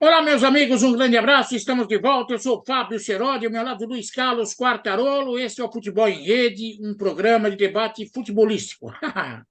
Olá, meus amigos, um grande abraço. Estamos de volta. Eu sou o Fábio Seródio, ao meu lado Luiz Carlos Quartarolo. Este é o Futebol em Rede, um programa de debate futebolístico.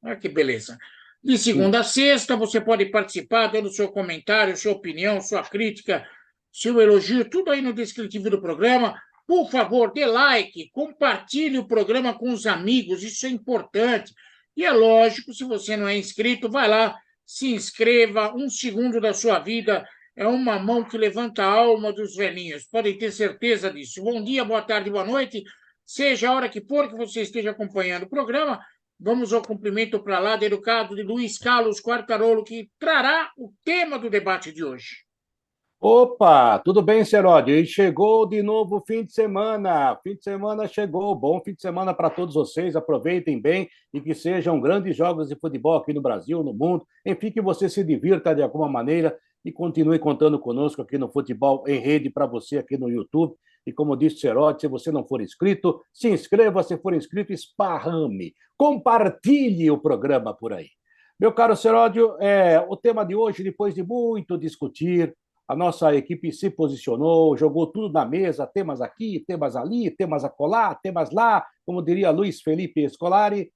Olha que beleza. De segunda a sexta, você pode participar, dando seu comentário, sua opinião, sua crítica, seu elogio, tudo aí no descritivo do programa. Por favor, dê like, compartilhe o programa com os amigos, isso é importante. E é lógico, se você não é inscrito, vai lá, se inscreva, um segundo da sua vida é uma mão que levanta a alma dos velhinhos. Podem ter certeza disso. Bom dia, boa tarde, boa noite. Seja a hora que for que você esteja acompanhando o programa, vamos ao cumprimento para lá do educado de Luiz Carlos Quartarolo, que trará o tema do debate de hoje. Opa, tudo bem, Seródio? E chegou de novo o fim de semana. Fim de semana chegou. Bom fim de semana para todos vocês. Aproveitem bem e que sejam grandes jogos de futebol aqui no Brasil, no mundo. Enfim, que você se divirta de alguma maneira e continue contando conosco aqui no Futebol em Rede para você aqui no YouTube. E como disse Seródio, se você não for inscrito, se inscreva. Se for inscrito, esparrame. Compartilhe o programa por aí. Meu caro Seródio, o tema de hoje, depois de muito discutir, a nossa equipe se posicionou, jogou tudo na mesa, temas aqui, temas ali, temas acolá, temas lá, como diria Luiz Felipe Scolari.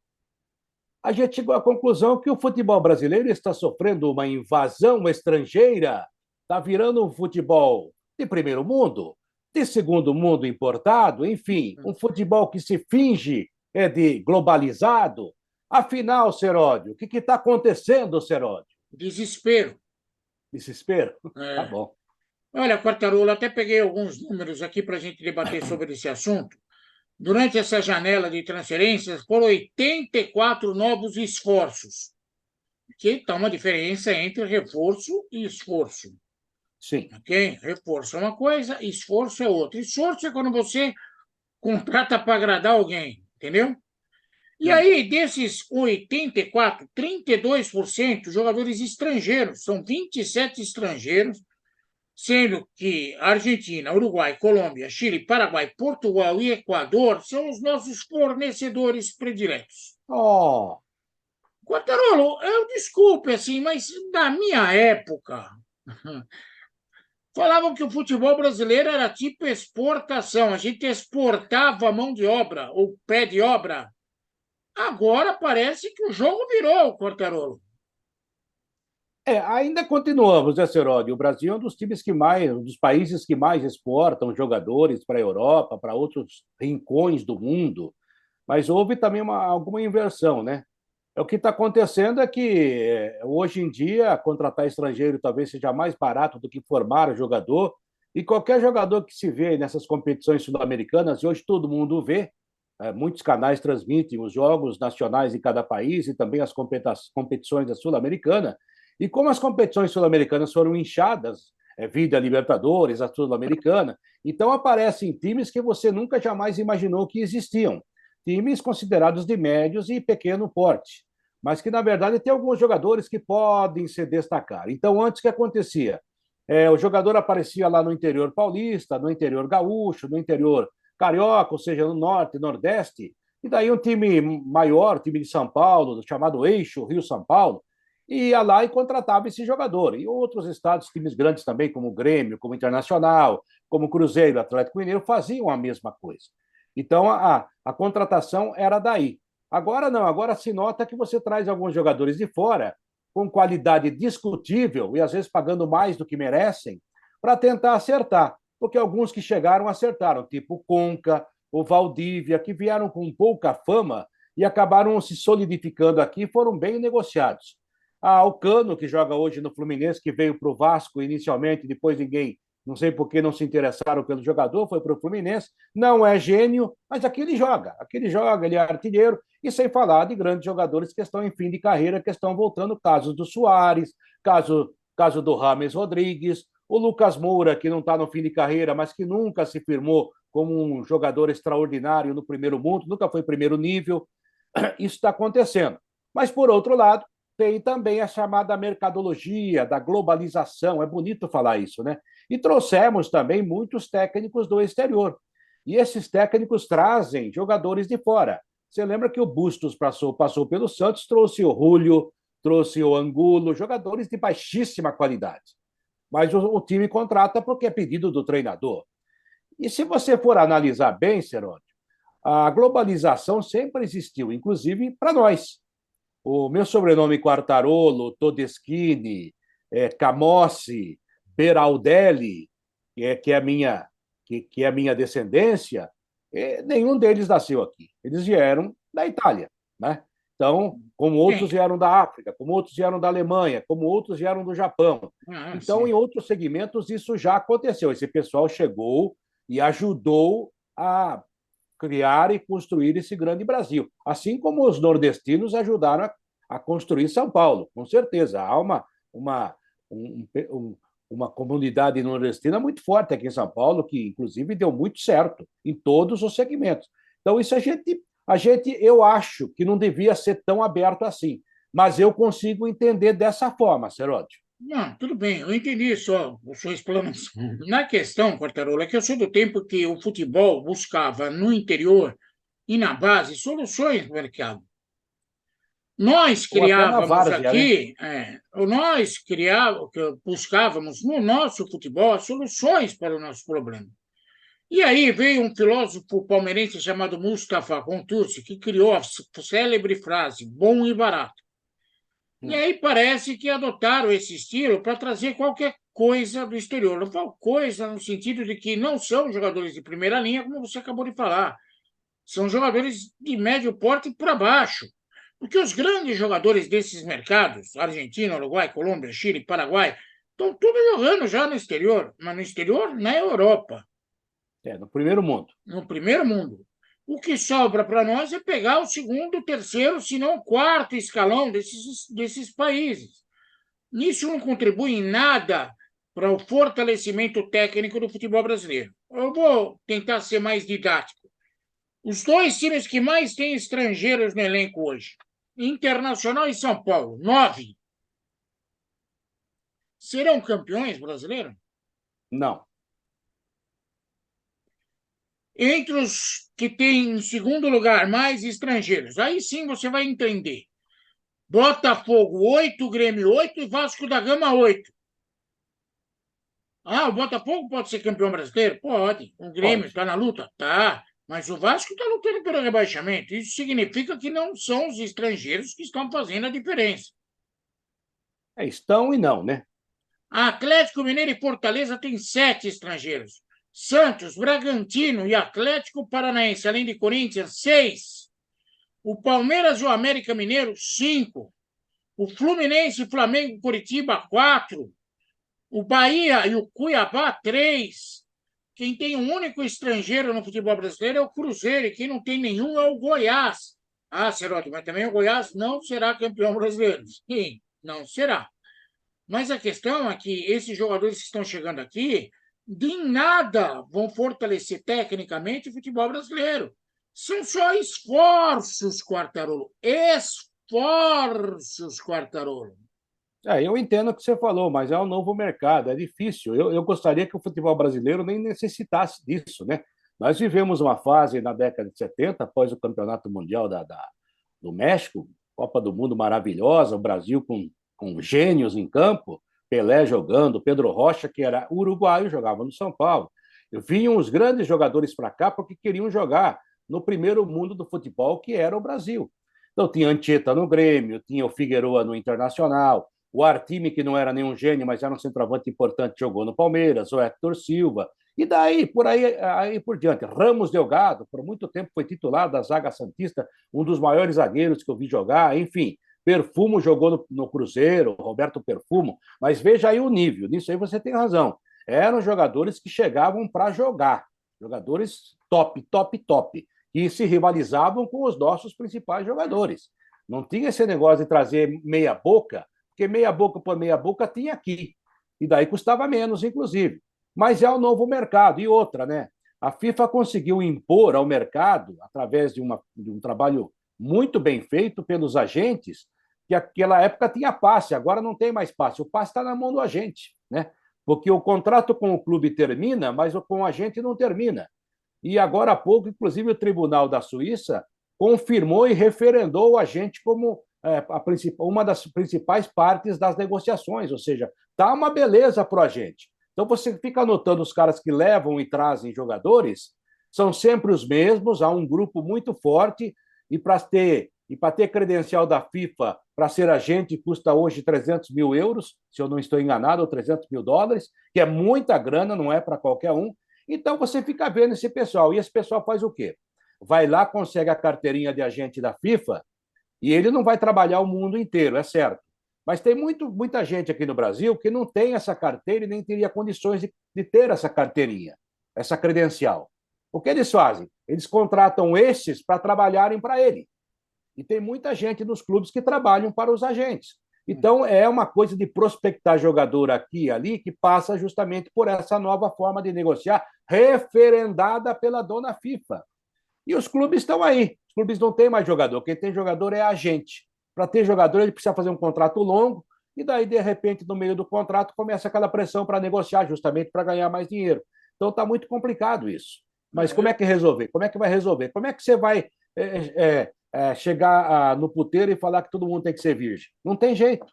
A gente chegou à conclusão que o futebol brasileiro está sofrendo uma invasão estrangeira, está virando um futebol de primeiro mundo, de segundo mundo importado, enfim, um futebol que se finge de globalizado. Afinal, Seródio, o que está acontecendo, Seródio? Desespero. Desespero? Tá É. bom. Olha, Quartarolo, até peguei alguns números aqui para a gente debater sobre esse assunto. Durante essa janela de transferências, foram 84 novos esforços, que está uma diferença entre reforço e esforço. Sim. Ok? Reforço é uma coisa, esforço é outra. Esforço é quando você contrata para agradar alguém, entendeu? E aí, desses 84, 32% jogadores estrangeiros, são 27 estrangeiros, sendo que Argentina, Uruguai, Colômbia, Chile, Paraguai, Portugal e Equador são os nossos fornecedores prediletos. Oh, Quartarolo, eu desculpe, assim, mas na minha época, falavam que o futebol brasileiro era tipo exportação, a gente exportava mão de obra, ou pé de obra. Agora parece que o jogo virou, Quartarolo. ainda continuamos, né, Seródio? O Brasil é um dos times que mais, um dos países que mais exportam jogadores para a Europa, para outros rincões do mundo, mas houve também alguma inversão, né? O que está acontecendo é que hoje em dia contratar estrangeiro talvez seja mais barato do que formar o jogador, e qualquer jogador que se vê nessas competições sul-americanas, e hoje todo mundo vê, muitos canais transmitem os jogos nacionais de cada país e também as competições da Sul-Americana. E como as competições sul-americanas foram inchadas, vida Libertadores, a Sul-Americana, então aparecem times que você nunca jamais imaginou que existiam. Times considerados de médios e pequeno porte, mas que, na verdade, tem alguns jogadores que podem se destacar. Então, antes, o que acontecia? O jogador aparecia lá no interior paulista, no interior gaúcho, no interior carioca, ou seja, no norte, nordeste, e daí um time maior, time de São Paulo, chamado Eixo, Rio-São Paulo, ia lá e contratava esse jogador. E outros estados, times grandes também, como o Grêmio, como o Internacional, como o Cruzeiro, Atlético Mineiro, faziam a mesma coisa. Então, a contratação era daí. Agora não, agora se nota que você traz alguns jogadores de fora, com qualidade discutível e às vezes pagando mais do que merecem, para tentar acertar. Porque alguns que chegaram acertaram, tipo o Conca, o Valdívia, que vieram com pouca fama e acabaram se solidificando aqui, foram bem negociados. O Cano, que joga hoje no Fluminense, que veio para o Vasco inicialmente, depois ninguém, não sei por que não se interessaram pelo jogador, foi para o Fluminense, não é gênio, mas aquele joga, ele é artilheiro, e sem falar de grandes jogadores que estão em fim de carreira, que estão voltando, casos do Suárez, caso do Rames Rodrigues, o Lucas Moura, que não está no fim de carreira, mas que nunca se firmou como um jogador extraordinário no primeiro mundo, nunca foi primeiro nível, isso está acontecendo. Mas, por outro lado, tem também a chamada mercadologia, da globalização, é bonito falar isso, né? E trouxemos também muitos técnicos do exterior. E esses técnicos trazem jogadores de fora. Você lembra que o Bustos passou pelo Santos, trouxe o Julio, trouxe o Angulo, jogadores de baixíssima qualidade. mas o time contrata porque é pedido do treinador. E se você for analisar bem, Seródio, a globalização sempre existiu, inclusive para nós. O meu sobrenome Quartarolo, Todeschini, Camossi, Beraldelli, que é a minha descendência, nenhum deles nasceu aqui. Eles vieram da Itália, né? Então, como outros Sim. vieram da África, como outros vieram da Alemanha, como outros vieram do Japão. Então, Sim. em outros segmentos, isso já aconteceu. Esse pessoal chegou e ajudou a criar e construir esse grande Brasil. Assim como os nordestinos ajudaram a construir São Paulo, com certeza. Há uma, uma comunidade nordestina muito forte aqui em São Paulo, que inclusive deu muito certo em todos os segmentos. Então, isso eu acho que não devia ser tão aberto assim, mas eu consigo entender dessa forma, Seródio. Não, tudo bem, eu entendi só a sua explanação. Na questão, Quartarolo, é que eu sou do tempo que o futebol buscava no interior e na base soluções para o mercado. Nós Ou até na criávamos várzea, né? aqui, buscávamos no nosso futebol soluções para o nosso problema. E aí veio um filósofo palmeirense chamado Mustafa Contursi, que criou a célebre frase, bom e barato. E aí parece que adotaram esse estilo para trazer qualquer coisa do exterior. Não falo coisa no sentido de que não são jogadores de primeira linha, como você acabou de falar. São jogadores de médio porte para baixo. Porque os grandes jogadores desses mercados, Argentina, Uruguai, Colômbia, Chile, Paraguai, estão todos jogando já no exterior, mas no exterior, na Europa, No primeiro mundo. no primeiro mundo. O que sobra para nós é pegar o segundo, terceiro, se não o quarto escalão desses países. Isso não contribui em nada para o fortalecimento técnico do futebol brasileiro. Eu vou tentar ser mais didático. Os dois times que mais têm estrangeiros no elenco hoje, Internacional e São Paulo, 9. Serão campeões brasileiros? Não. Entre os que têm, em segundo lugar, mais estrangeiros, aí sim você vai entender. Botafogo, 8, Grêmio, 8 e Vasco da Gama, 8. Ah, o Botafogo pode ser campeão brasileiro? Pode. O Grêmio Pode. está na luta? Tá. Mas o Vasco está lutando pelo rebaixamento. Isso significa que não são os estrangeiros que estão fazendo a diferença. Estão e não, né? Atlético Mineiro e Fortaleza têm 7 estrangeiros. Santos, Bragantino e Atlético Paranaense, além de Corinthians, 6. O Palmeiras e o América Mineiro, 5. O Fluminense, Flamengo e Curitiba, 4. O Bahia e o Cuiabá, 3. Quem tem um único estrangeiro no futebol brasileiro é o Cruzeiro, e quem não tem nenhum é o Goiás. Ah, Serote, mas também o Goiás não será campeão brasileiro. Sim, não será. Mas a questão é que esses jogadores que estão chegando aqui, de nada vão fortalecer tecnicamente o futebol brasileiro. São só esforços, Quartarolo. Esforços, Quartarolo. Eu entendo o que você falou, mas é um novo mercado, é difícil. Eu gostaria que o futebol brasileiro nem necessitasse disso, né? Nós vivemos uma fase na década de 70, após o Campeonato Mundial do México, Copa do Mundo maravilhosa, o Brasil com gênios em campo, Pelé jogando, Pedro Rocha, que era uruguaio, jogava no São Paulo. Vinham os grandes jogadores para cá porque queriam jogar no primeiro mundo do futebol, que era o Brasil. Então, tinha Anchieta no Grêmio, tinha o Figueroa no Internacional, o Artime, que não era nenhum gênio, mas era um centroavante importante, jogou no Palmeiras, o Héctor Silva, e daí, por aí por diante. Ramos Delgado, por muito tempo foi titular da zaga santista, um dos maiores zagueiros que eu vi jogar, enfim. Perfumo jogou no Cruzeiro, Roberto Perfumo, mas veja aí o nível, nisso aí você tem razão. Eram jogadores que chegavam para jogar, jogadores top, top, top, que se rivalizavam com os nossos principais jogadores. Não tinha esse negócio de trazer meia boca, porque meia boca por meia boca tinha aqui. E daí custava menos, inclusive. Mas é o novo mercado. E outra, né? A FIFA conseguiu impor ao mercado, através de um trabalho muito bem feito pelos agentes, que aquela época tinha passe, agora não tem mais passe. O passe está na mão do agente, né? Porque o contrato com o clube termina, mas com o agente não termina. E agora há pouco, inclusive, o Tribunal da Suíça confirmou e referendou o agente como uma das principais partes das negociações, ou seja, tá uma beleza para a gente. Então você fica anotando os caras que levam e trazem jogadores, são sempre os mesmos, há um grupo muito forte, e para ter credencial da FIFA para ser agente custa hoje 300 mil euros, se eu não estou enganado, ou 300 mil dólares, que é muita grana, não é para qualquer um. Então você fica vendo esse pessoal, e esse pessoal faz o quê? Vai lá, consegue a carteirinha de agente da FIFA, e ele não vai trabalhar o mundo inteiro, é certo. Mas tem muita gente aqui no Brasil que não tem essa carteira e nem teria condições de ter essa carteirinha, essa credencial. O que eles fazem? Eles contratam esses para trabalharem para ele. E tem muita gente nos clubes que trabalham para os agentes. Então, é uma coisa de prospectar jogador aqui e ali que passa justamente por essa nova forma de negociar, referendada pela dona FIFA. E os clubes estão aí. Os clubes não têm mais jogador. Quem tem jogador é agente. Para ter jogador, ele precisa fazer um contrato longo, e daí, de repente, no meio do contrato, começa aquela pressão para negociar, justamente para ganhar mais dinheiro. Então, está muito complicado isso. Mas como é que resolver? Como é que vai resolver? Como é que você vai chegar no puteiro e falar que todo mundo tem que ser virgem? Não tem jeito.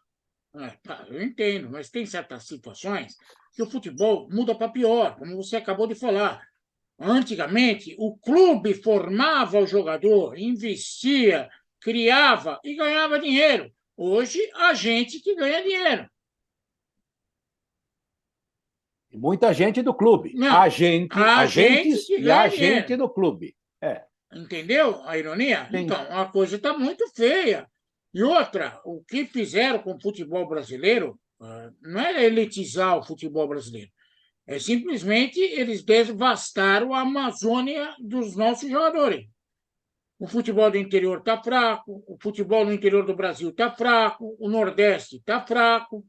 Tá, eu entendo, mas tem certas situações que o futebol muda para pior, como você acabou de falar. Antigamente, o clube formava o jogador, investia, criava e ganhava dinheiro. Hoje, a gente que ganha dinheiro. Muita gente do clube. Não, a gente Agentes que e ganha dinheiro. agente do clube. É. Entendeu a ironia? Sim. Então, a coisa está muito feia. E outra, o que fizeram com o futebol brasileiro não é elitizar o futebol brasileiro. É simplesmente eles devastaram a Amazônia dos nossos jogadores. O futebol do interior está fraco, o futebol no interior do Brasil está fraco, o Nordeste está fraco.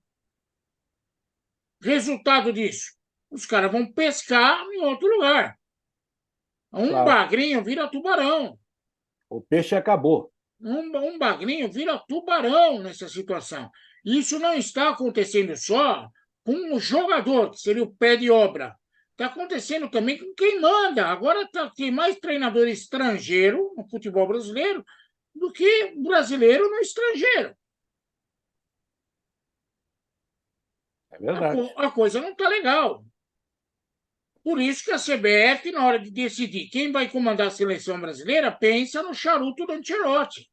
Resultado disso, os caras vão pescar em outro lugar. Um Claro. bagrinho vira tubarão. O peixe acabou. Um bagrinho vira tubarão nessa situação. Isso não está acontecendo só com o jogador, que seria o pé de obra. Está acontecendo também com quem manda. Agora tem mais treinador estrangeiro no futebol brasileiro do que brasileiro no estrangeiro. É verdade. A coisa não está legal. Por isso que a CBF, na hora de decidir quem vai comandar a seleção brasileira, pensa no charuto do Ancelotti.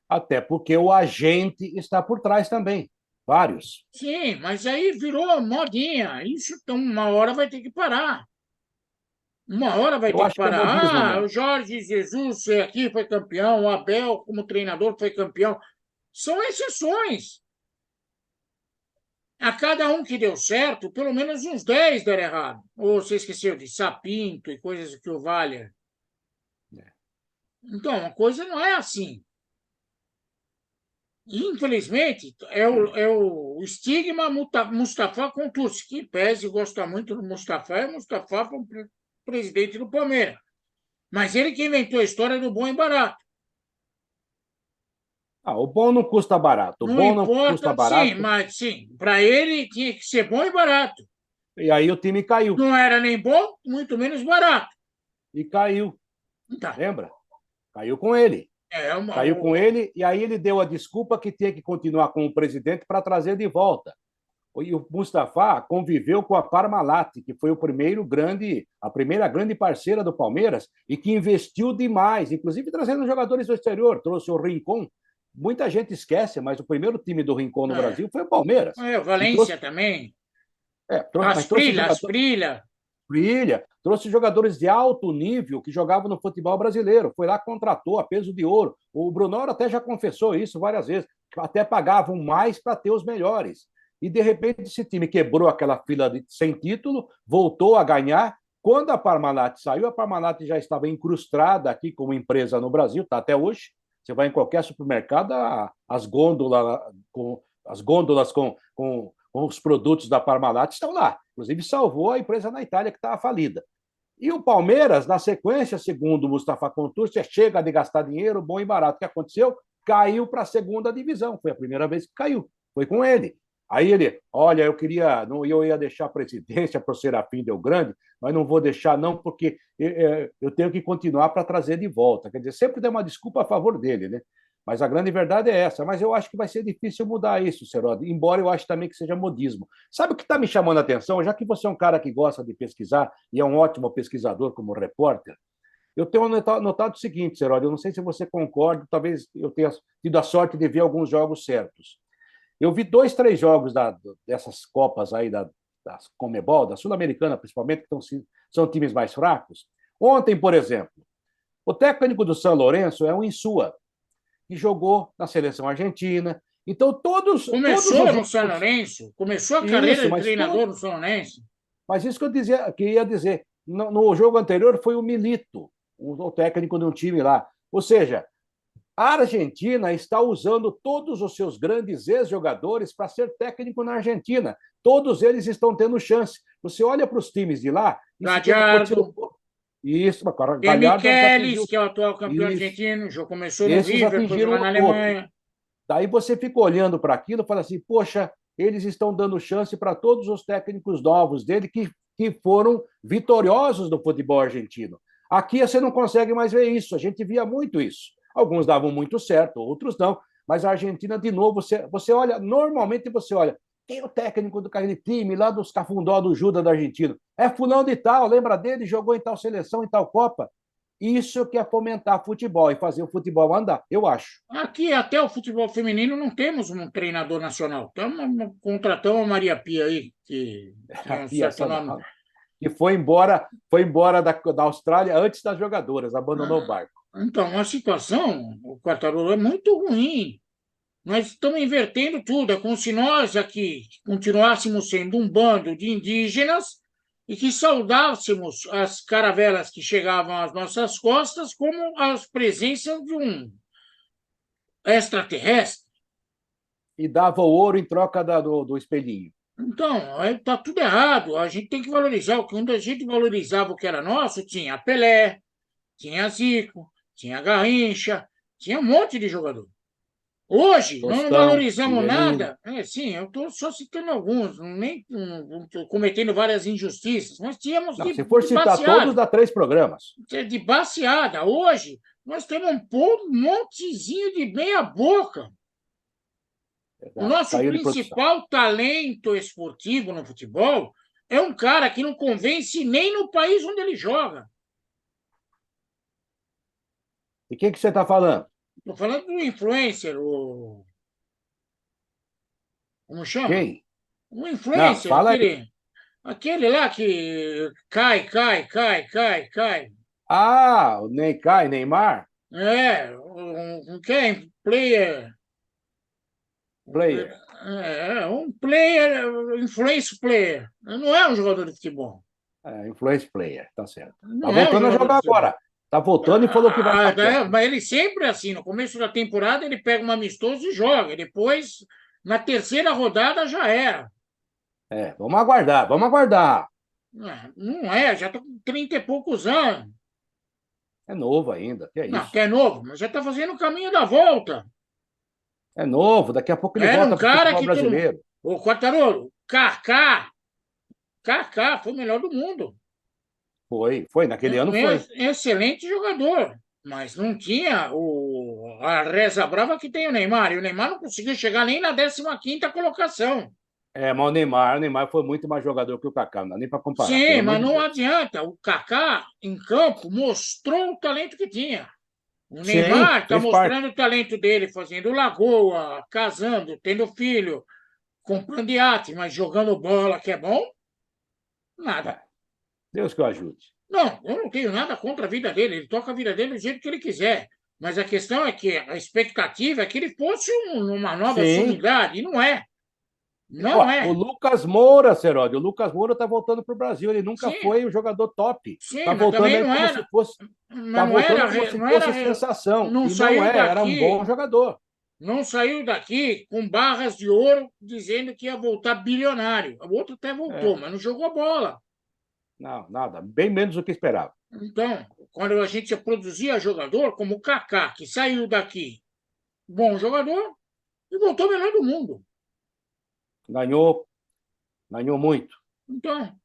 Até porque o agente está por trás também. Vários. Sim, mas aí virou modinha. Isso então, uma hora vai ter que parar. Uma hora vai Eu ter que acho que é modismo parar. Ah, mesmo. o Jorge Jesus aqui foi campeão, o Abel, como treinador, foi campeão. São exceções. A cada um que deu certo, pelo menos uns 10 deram errado. Ou você esqueceu de Sapinto e coisas que o valha. Então, a coisa não é assim. Infelizmente, é o estigma Mustafa Contursi, que pese gosta muito do Mustafa, é Mustafa para o presidente do Palmeiras. Mas ele que inventou a história do bom e barato. O bom não custa barato. O Não bom não custa importa, sim, barato. mas sim, para ele tinha que ser bom e barato. E aí o time caiu. Não era nem bom, muito menos barato. E caiu. Então, Lembra? Caiu com ele. é uma, Caiu com ele, e aí ele deu a desculpa que tinha que continuar com o presidente para trazer de volta. E o Mustafa conviveu com a Parmalat, que foi a primeira grande parceira do Palmeiras e que investiu demais, inclusive trazendo jogadores do exterior. Trouxe o Rincon. Muita gente esquece, mas o primeiro time do Rincon no Brasil foi o Palmeiras. o Valência também. Mas trouxe jogadores. Asprilla. Brilha, trouxe jogadores de alto nível que jogavam no futebol brasileiro. Foi lá, contratou a peso de ouro. O Brunoro até já confessou isso várias vezes. Até pagavam mais para ter os melhores. E, de repente, esse time quebrou aquela fila sem título, voltou a ganhar. Quando a Parmalat saiu, a Parmalat já estava incrustada aqui como empresa no Brasil, está até hoje. Você vai em qualquer supermercado, as gôndolas com os produtos da Parmalat estão lá. Inclusive, salvou a empresa na Itália que estava falida. E o Palmeiras, na sequência, segundo o Mustafa Contursi, chega de gastar dinheiro bom e barato. O que aconteceu? Caiu para a segunda divisão. Foi a primeira vez que caiu. Foi com ele. Aí ele, olha, eu ia deixar a presidência para o Serafim Delgrande, mas não vou deixar não, porque eu tenho que continuar para trazer de volta. Quer dizer, sempre deu uma desculpa a favor dele, né? Mas a grande verdade é essa. Mas eu acho que vai ser difícil mudar isso, Seródio, embora eu acho também que seja modismo. Sabe o que está me chamando a atenção? Já que você é um cara que gosta de pesquisar e é um ótimo pesquisador como repórter, eu tenho notado o seguinte, Seródio, eu não sei se você concorda, talvez eu tenha tido a sorte de ver alguns jogos certos. Eu vi 2, 3 jogos dessas Copas aí, da Conmebol, da Sul-Americana principalmente, que são times mais fracos. Ontem, por exemplo, o técnico do São Lourenço é um Insua, que jogou na seleção argentina. Então, todos Começou os no São outros. Lourenço, começou a carreira Isso, de treinador no São Lourenço. mas isso que ia dizer. No jogo anterior foi o Milito, o técnico de um time lá. Ou seja, a Argentina está usando todos os seus grandes ex-jogadores para ser técnico na Argentina. Todos eles estão tendo chance. Você olha para os times de lá, isso tem acontecido. Gadiardo, Isso, tem Galhardo já Michelis, atingiu. que é o atual campeão Isso. argentino, já começou no Esses River, foi atingiram jogar o na topo. Alemanha. Daí você fica olhando para aquilo e fala assim: poxa, eles estão dando chance para todos os técnicos novos dele que foram vitoriosos no futebol argentino. Aqui você não consegue mais ver isso, a gente via muito isso. Alguns davam muito certo, outros não. Mas a Argentina, de novo, você olha, normalmente você olha, quem é o técnico daquele time lá dos Cafundó do Juda da Argentina? É fulano de tal, lembra dele? Jogou em tal seleção, em tal Copa. Isso que é fomentar futebol e fazer o futebol andar, eu acho. Aqui, até o futebol feminino, não temos um treinador nacional. Contratamos a Maria Pia aí, que A tinha um Pia certo nome. Sandoval, que foi embora da Austrália antes das jogadoras, abandonou o barco. Então, a situação, o Quartarolo, é muito ruim. Nós estamos invertendo tudo. É como se nós aqui continuássemos sendo um bando de indígenas e que saudássemos as caravelas que chegavam às nossas costas como a presença de um extraterrestre. E dava o ouro em troca do espelhinho. Então, está tudo errado. A gente tem que valorizar. Quando a gente valorizava o que era nosso, tinha Pelé, tinha Zico, tinha Garrincha, tinha um monte de jogador. Hoje, nós não Tostão, valorizamos Rivelino. nada. Sim, eu estou só citando alguns, nem tô cometendo várias injustiças. Nós tínhamos Não, se for de citar todos, baseada. dá 3 programas. De baseada. Hoje, nós temos um montezinho de meia-boca. O Verdade. nosso Caiu de produção. principal talento esportivo no futebol é um cara que não convence nem no país onde ele joga. E quem que você está falando? Estou falando do influencer, como chama? Quem? O Não, influencer, fala aí. aquele lá que cai. Ah, o Neymar, É, quem? Player. player. Um player, influence player. Não é um jogador de futebol. Influence player, tá certo. Tá Não é um voltando a jogador de jogar futebol. agora. Tá voltando e falou que vai bater. Mas ele sempre é assim, no começo da temporada ele pega um amistoso e joga. Depois, na terceira rodada, já era. Vamos aguardar, vamos aguardar. Não é, já está com 30 e poucos anos. É novo ainda, que é Não, isso? que é novo, mas já está fazendo o caminho da volta. É novo, daqui a pouco ele Era um volta para o cara futebol que todo mundo. brasileiro. O Quartarolo, Kaká foi o melhor do mundo. Foi, naquele ano foi. Excelente jogador, mas não tinha a reza brava que tem o Neymar. E o Neymar não conseguiu chegar nem na 15ª colocação. Mas o Neymar foi muito mais jogador que o Kaká, não dá nem para comparar, pelo Sim, amor mas de não Deus. adianta. O Kaká, em campo, mostrou o talento que tinha. O Sim, Neymar está fez parte. mostrando o talento dele, fazendo lagoa, casando, tendo filho, comprando iate, mas jogando bola, que é bom, nada. É, Deus que o ajude. Não, eu não tenho nada contra a vida dele. Ele toca a vida dele do jeito que ele quiser. Mas a questão é que a expectativa é que ele fosse uma nova Sim. sumidade. E não é. Não Ó, o é. Lucas Moura, Seródio, o Lucas Moura está voltando para o Brasil. Ele nunca Sim, foi um jogador top. Está sim, mas voltando também aí não como se era. fosse. Está Mas voltando como se não era. fosse sensação. Não E não saiu era um bom daqui. jogador. Não saiu daqui com barras de ouro dizendo que ia voltar bilionário. O outro até voltou, É, mas não jogou bola. não, nada. Bem menos do que esperava. Então, quando a gente produzia jogador, como o Kaká, que saiu daqui, bom jogador, e voltou melhor do mundo. Ganhou, ganhou muito. Então,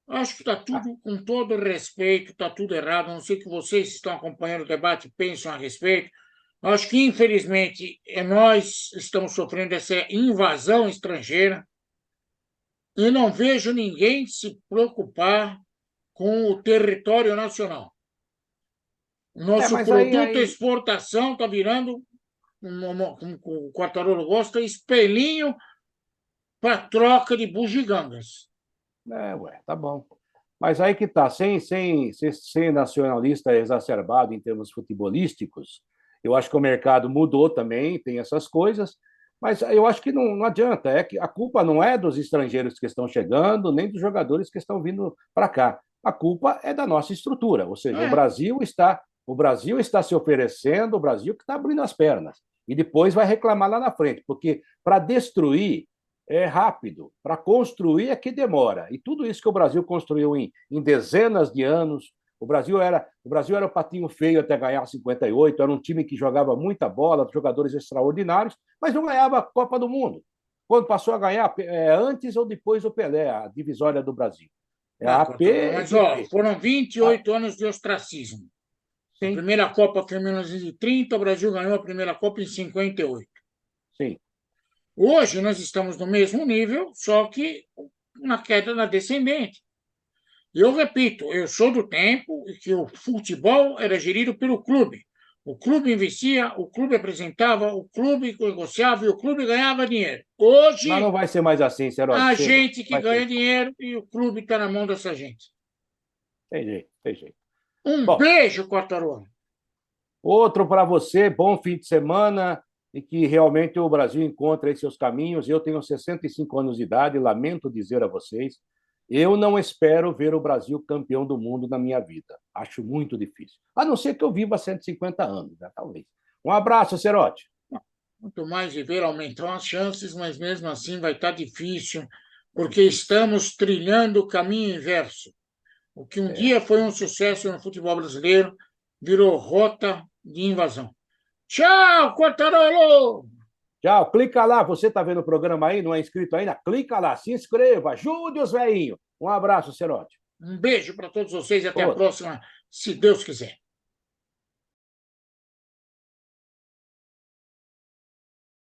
acho que está Ah, tudo, com todo respeito, está tudo errado. Não sei que vocês estão acompanhando o debate pensam a respeito, Acho que, infelizmente, nós estamos sofrendo essa invasão estrangeira e não vejo ninguém se preocupar com o território nacional. Nosso Mas produto exportação está virando, como o Quartarolo gosta, espelhinho para troca de bugigangas. Ué, tá bom. Mas aí que tá, sem ser nacionalista exacerbado em termos futebolísticos, eu acho que o mercado mudou também, tem essas coisas, mas eu acho que não adianta, é que a culpa não é dos estrangeiros que estão chegando, nem dos jogadores que estão vindo para cá. A culpa é da nossa estrutura, ou seja, o Brasil está se oferecendo, o Brasil que está abrindo as pernas, e depois vai reclamar lá na frente, porque para destruir é rápido, para construir é que demora. E tudo isso que o Brasil construiu em dezenas de anos. O Brasil era o patinho feio até ganhar 58, era um time que jogava muita bola, jogadores extraordinários, mas não ganhava a Copa do Mundo. Quando passou a ganhar, antes ou depois do Pelé, a divisória do Brasil. É a Mas APDP. foram 28 anos de ostracismo. A Sim, primeira Copa foi em 1930, o Brasil ganhou a primeira Copa em 58. sim. Hoje nós estamos no mesmo nível, só que na queda na descendente. Eu repito, eu sou do tempo em que o futebol era gerido pelo clube. O clube investia, o clube apresentava, o clube negociava e o clube ganhava dinheiro. Mas não Hoje, vai ser mais assim, Seródio, a chega. gente que Vai ganha ter. dinheiro e o clube está na mão dessa gente. Tem jeito, tem jeito. Um Bom, beijo, Quartarolo. outro para você, bom fim de semana e que realmente o Brasil encontre aí seus caminhos. Eu tenho 65 anos de idade, lamento dizer a vocês, eu não espero ver o Brasil campeão do mundo na minha vida. Acho muito difícil. A não ser que eu viva 150 anos, né? Talvez. Um abraço, Cerote. Muito mais viver aumentam as chances, mas mesmo assim vai estar difícil, porque estamos trilhando o caminho inverso. O que um dia foi um sucesso no futebol brasileiro virou rota de invasão. Tchau, Quartarolo! Tchau, clica lá. Você está vendo o programa aí, não é inscrito ainda? Clica lá, se inscreva, ajude os velhinhos. Um abraço, Cerote. Um beijo para todos vocês e até a Outro. próxima, se Deus quiser.